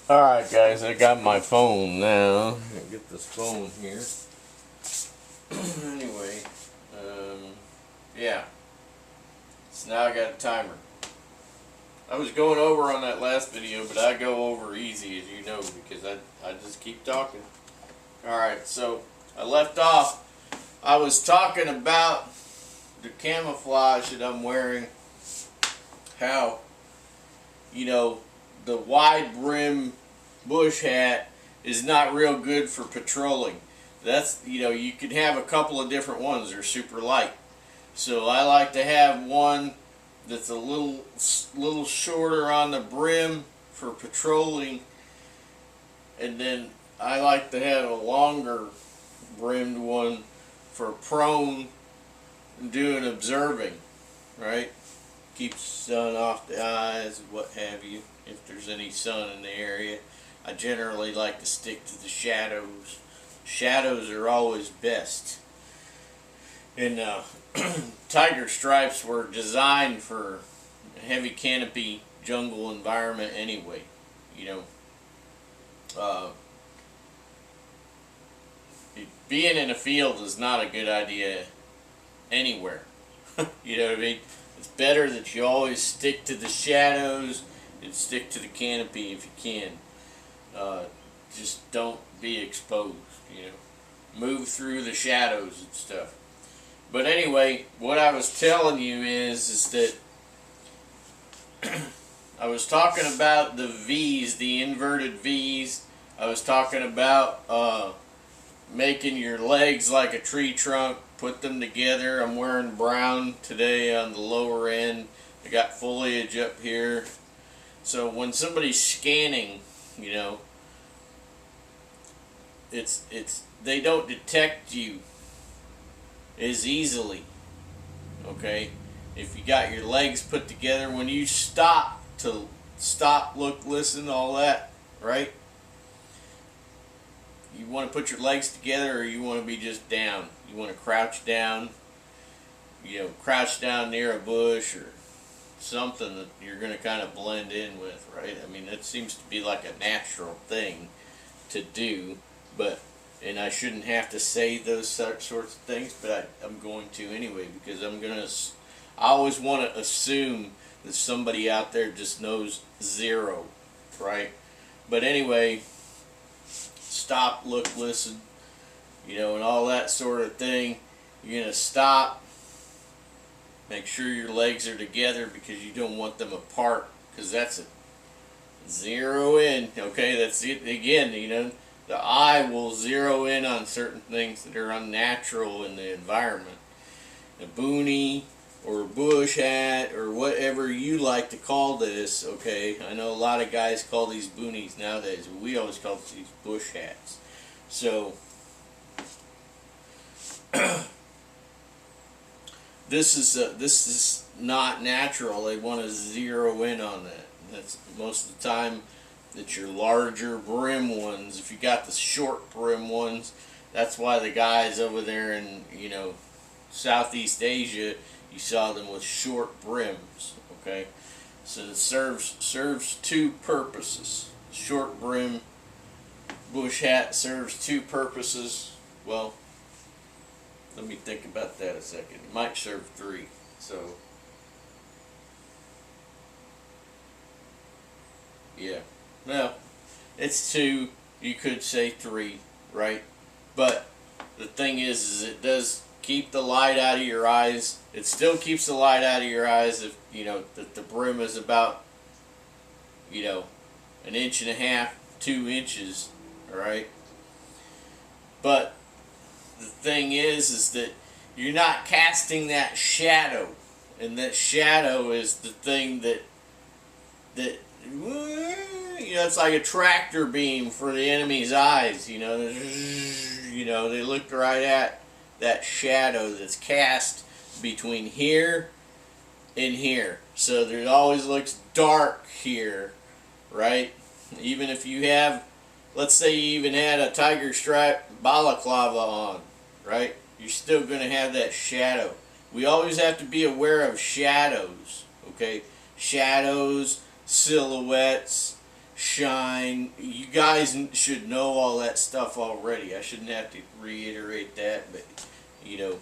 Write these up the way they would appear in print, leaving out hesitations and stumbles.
Alright guys, I got my phone now. I'm gonna get this phone here. Anyway, yeah. So now I got a timer. I was going over on that last video, but I go over easy, as you know, because I just keep talking. Alright, so I left off. I was talking about the camouflage that I'm wearing. How, you know, the wide brim bush hat is not real good for patrolling. That's, you know, you can have a couple of different ones. They're super light. So I like to have one that's a little shorter on the brim for patrolling, and then I like to have a longer brimmed one for prone and doing observing, right? Keeps the sun off the eyes, what have you, if there's any sun in the area. I generally like to stick to the shadows. Shadows are always best. And tiger stripes were designed for a heavy canopy jungle environment anyway. You know, being in a field is not a good idea anywhere. You know what I mean? It's better that you always stick to the shadows and stick to the canopy if you can. Just don't be exposed, you know. Move through the shadows and stuff. But anyway, what I was telling you is that I was talking about the V's, the inverted V's. I was talking about making your legs like a tree trunk, put them together. I'm wearing brown today on the lower end. I got foliage up here. So when somebody's scanning, you know, they don't detect you as easily. Okay? If you got your legs put together, when you stop, look, listen, all that, right? You want to put your legs together, or you want to be just down. You want to crouch down, you know, crouch down near a bush or something that you're going to kind of blend in with, right? I mean, that seems to be like a natural thing to do, but, and I shouldn't have to say those sorts of things, but I'm going to anyway, because I always want to assume that somebody out there just knows zero, right? But anyway, stop, look, listen, you know, and all that sort of thing. You're going to stop, make sure your legs are together because you don't want them apart, because that's a zero in, okay? That's it again, you know, the eye will zero in on certain things that are unnatural in the environment. A boonie or a bush hat or whatever you like to call this, okay? I know a lot of guys call these boonies nowadays, but we always call these bush hats. So this is not natural. They want to zero in on that. That's most of the time that your larger brim ones, if you got the short brim ones, that's why the guys over there in, you know, Southeast Asia, you saw them with short brims, okay? So it serves two purposes. Short brim bush hat serves two purposes. Well, let me think about that a second. It might serve three. So, yeah. Well, it's two. You could say three, right? But the thing is it does keep the light out of your eyes. It still keeps the light out of your eyes if, you know, the brim is about, you know, 1.5 inches, 2 inches, all right? But the thing is that you're not casting that shadow, and that shadow is the thing that you know, it's like a tractor beam for the enemy's eyes. You know, they look right at that shadow that's cast between here and here. So there always looks dark here, right? Even if you have, let's say you even had a tiger stripe balaclava on, right? You're still going to have that shadow. We always have to be aware of shadows, okay? Shadows, silhouettes, shine. You guys should know all that stuff already. I shouldn't have to reiterate that, but you know,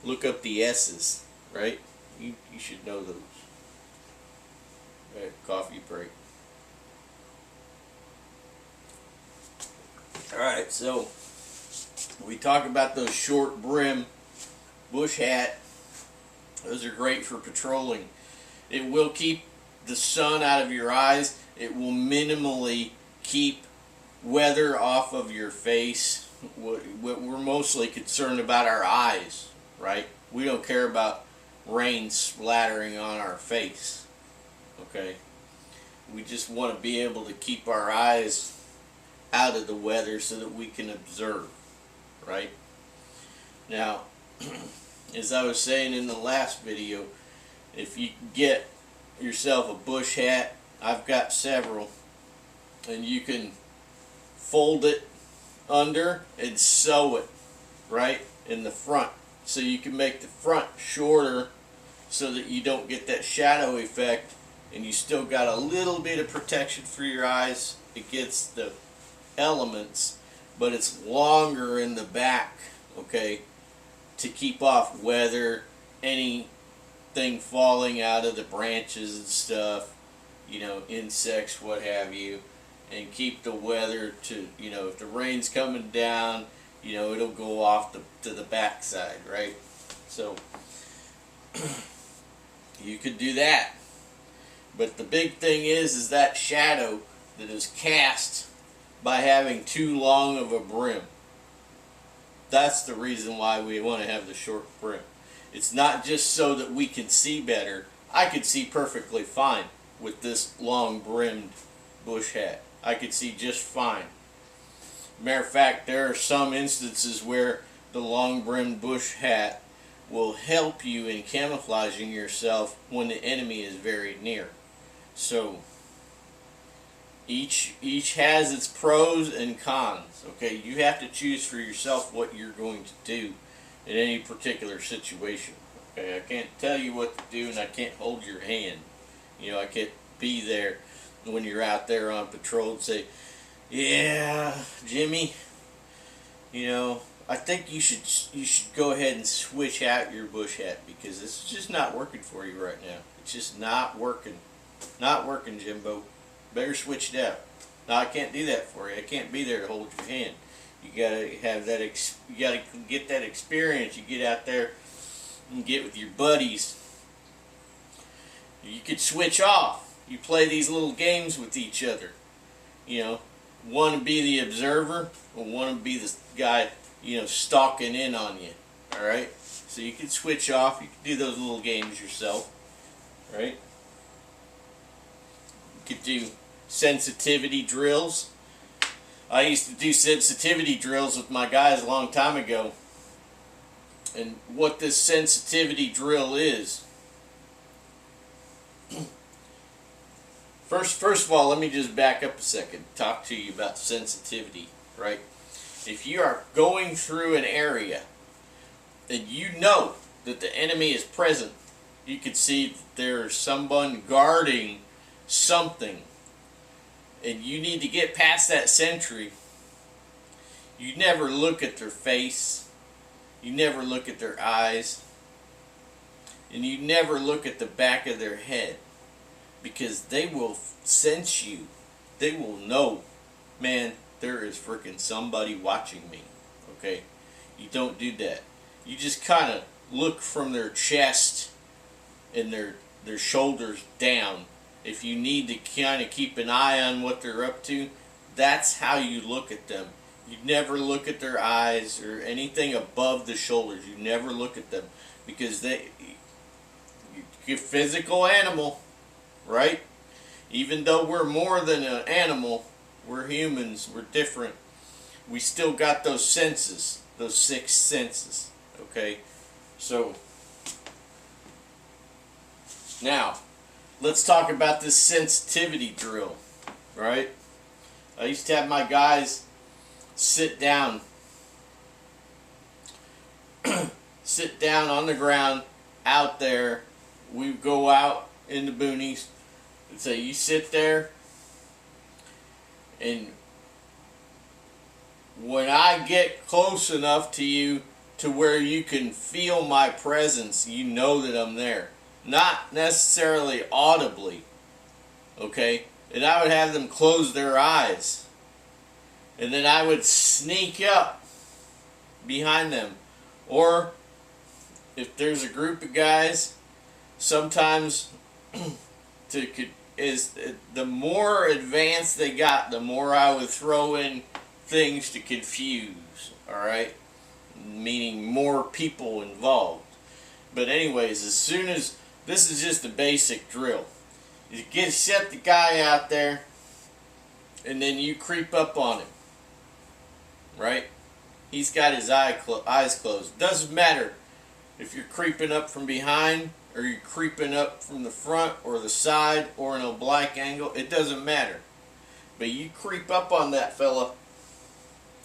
look up the S's, right? You should know those. Right, coffee break. Alright, so we talk about those short brim bush hat. Those are great for patrolling. It will keep the sun out of your eyes. It will minimally keep weather off of your face. We're mostly concerned about our eyes, right? We don't care about rain splattering on our face, okay? We just want to be able to keep our eyes out of the weather so that we can observe, right? Now, as I was saying in the last video, if you get yourself a bush hat, I've got several, and you can fold it under and sew it right in the front, so you can make the front shorter so that you don't get that shadow effect, and you still got a little bit of protection for your eyes against the elements, but it's longer in the back, okay, to keep off weather, anything falling out of the branches and stuff, you know, insects, what have you, and keep the weather to, you know, if the rain's coming down, you know, it'll go off to the back side, right? So you could do that, but the big thing is that shadow that is cast by having too long of a brim. That's the reason why we want to have the short brim. It's not just so that we can see better. I could see perfectly fine with this long brimmed bush hat. I could see just fine. Matter of fact, there are some instances where the long brimmed bush hat will help you in camouflaging yourself when the enemy is very near. So each has its pros and cons, okay? You have to choose for yourself what you're going to do in any particular situation, okay? I can't tell you what to do, and I can't hold your hand. You know, I can't be there when you're out there on patrol and say, yeah, Jimmy, you know, I think you should go ahead and switch out your bush hat because it's just not working for you right now. It's just not working. Not working, Jimbo. Better switch it out. No, I can't do that for you. I can't be there to hold your hand. You gotta have that. You gotta get that experience. You get out there and get with your buddies. You could switch off. You play these little games with each other. You know, one to be the observer, or one to be the guy, you know, stalking in on you. All right. So you can switch off. You can do those little games yourself. Right. You could do sensitivity drills. I used to do sensitivity drills with my guys a long time ago. And what this sensitivity drill is. First of all, let me just back up a second. Talk to you about sensitivity, right? If you are going through an area and you know that the enemy is present, you can see that there's someone guarding something, and you need to get past that sentry. You never look at their face, you never look at their eyes, and you never look at the back of their head, because they will sense you. They will know, man, there is freaking somebody watching me. Okay, you don't do that. You just kind of look from their chest and their shoulders down. If you need to kind of keep an eye on what they're up to, that's how you look at them. You never look at their eyes or anything above the shoulders. You never look at them, because you're a physical animal, right? Even though we're more than an animal, we're humans, we're different. We still got those senses, those 6 senses, okay? So, now, let's talk about this sensitivity drill, right? I used to have my guys sit down sit down on the ground out there. We go out in the boonies and say, you sit there And when I get close enough to you to where you can feel my presence, you know that I'm there. Not necessarily audibly, okay? And I would have them close their eyes. And then I would sneak up behind them. Or if there's a group of guys, sometimes the more advanced they got, the more I would throw in things to confuse, alright? Meaning more people involved. But anyways, as soon as, this is just a basic drill. You set the guy out there, and then you creep up on him, right? He's got his eyes closed. Doesn't matter if you're creeping up from behind, or you're creeping up from the front, or the side, or in a black angle. It doesn't matter. But you creep up on that fella,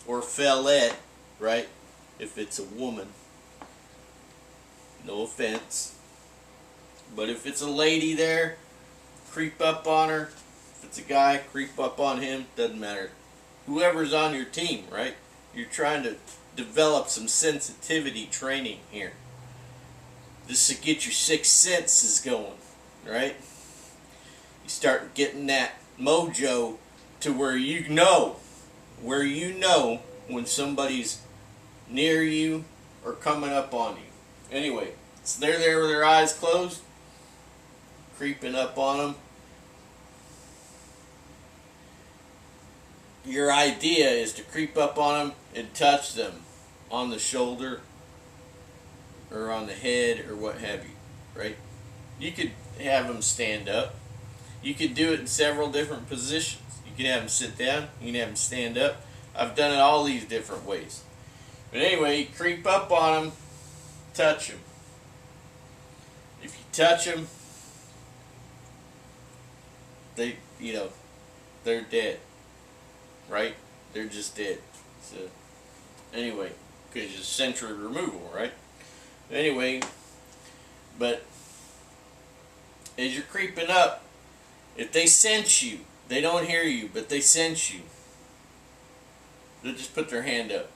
or fellette, right? If it's a woman. No offense. But if it's a lady there, creep up on her. If it's a guy, creep up on him. Doesn't matter. Whoever's on your team, right? You're trying to develop some sensitivity training here. This to get your sixth senses going, right? You start getting that mojo to where you know when somebody's near you or coming up on you. Anyway, so they're there with their eyes closed, creeping up on them. Your idea is to creep up on them and touch them on the shoulder or on the head or what have you, right? You could have them stand up. You could do it in several different positions. You can have them sit down. You can have them stand up. I've done it all these different ways. But anyway, you creep up on them, touch them. If you touch them, they're dead, right? They're just dead. So anyway, because it's sensory removal, right? Anyway, but as you're creeping up, if they sense you, they don't hear you, but they sense you, they'll just put their hand up,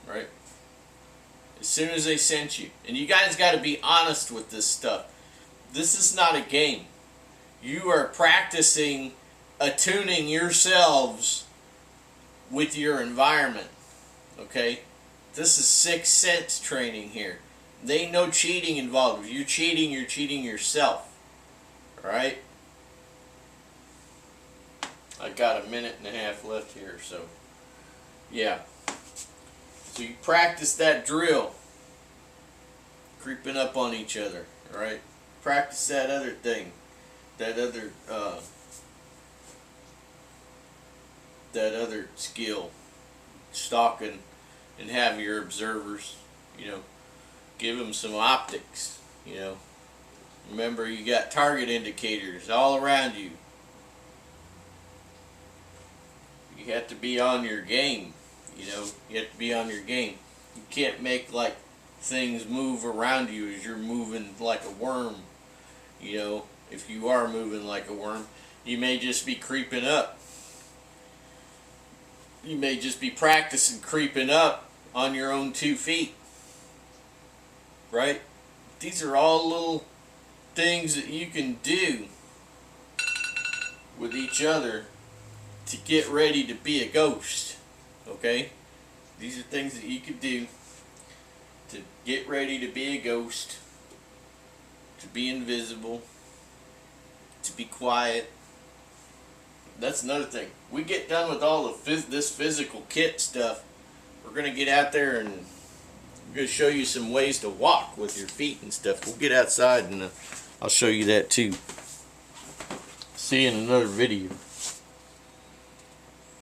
right? As soon as they sense you. And you guys got to be honest with this stuff. This is not a game. You are practicing attuning yourselves with your environment, okay? This is sixth sense training here. There ain't no cheating involved. If you're cheating yourself. Alright? I got a minute and a half left here, so yeah. So you practice that drill. Creeping up on each other. Alright? Practice that other thing. That other skill. Stalking. And have your observers, give them some optics, Remember, you got target indicators all around you. You have to be on your game, You have to be on your game. You can't make like things move around you as you're moving like a worm. If you are moving like a worm, you may just be creeping up. You may just be practicing creeping up on your own 2 feet. Right? These are all little things that you can do with each other to get ready to be a ghost. Okay? These are things that you could do to get ready to be a ghost, to be invisible, to be quiet. That's another thing. We get done with all of this physical kit stuff. We're going to get out there and I'm going to show you some ways to walk with your feet and stuff. We'll get outside and I'll show you that too. See you in another video.